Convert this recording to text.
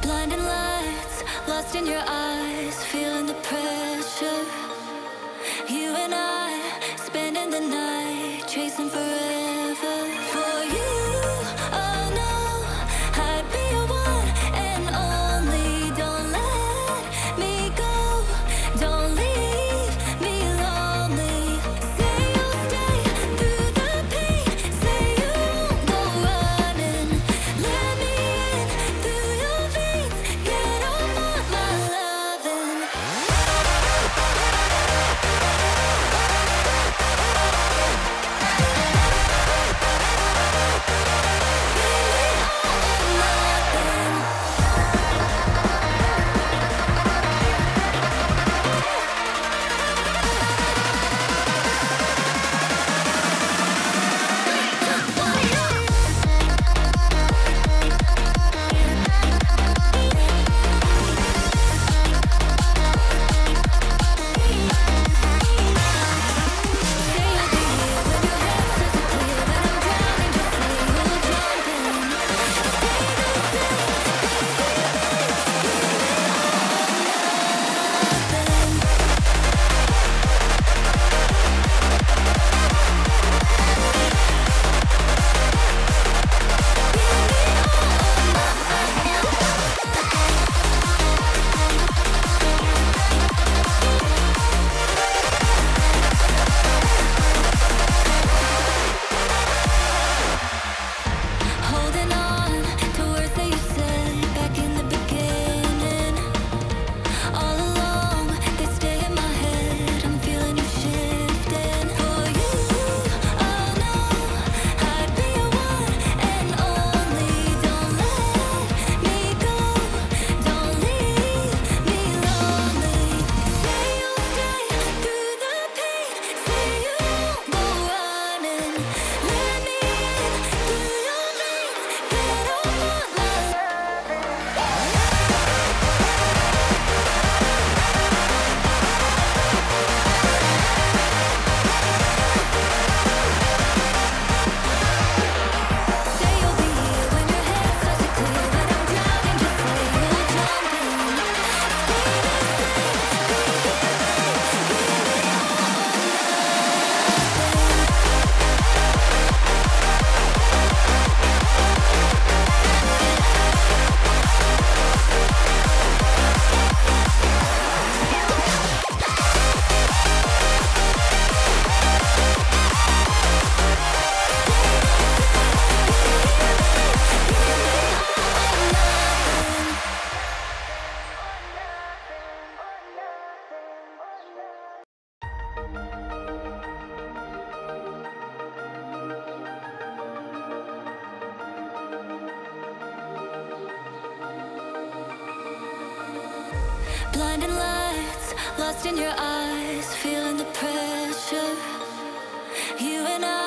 Blinding lights, lost in your eyes, feeling the pressure. You and I, spending the night, chasing forever. For you, oh no, I'd be your one and only. Don't let me go, don't leave me lonely. Say you'll stay through the pain, say you won't go running. Let me in through your veins, get on my loving. Holding on to words that you said back in the beginning. All along, they stay in my head. I'm feeling you shifting. For you, oh no, I'd be your one and only. Don't let me go, don't leave me lonely. Say you'll stay through the pain, say you won't go running. Let me in through your veins, get on my Say you'll be here when your head starts to clear, when I'm drowning, just say you'll jump Blinding lights, lost in your eyes, feeling the pressure. You and I,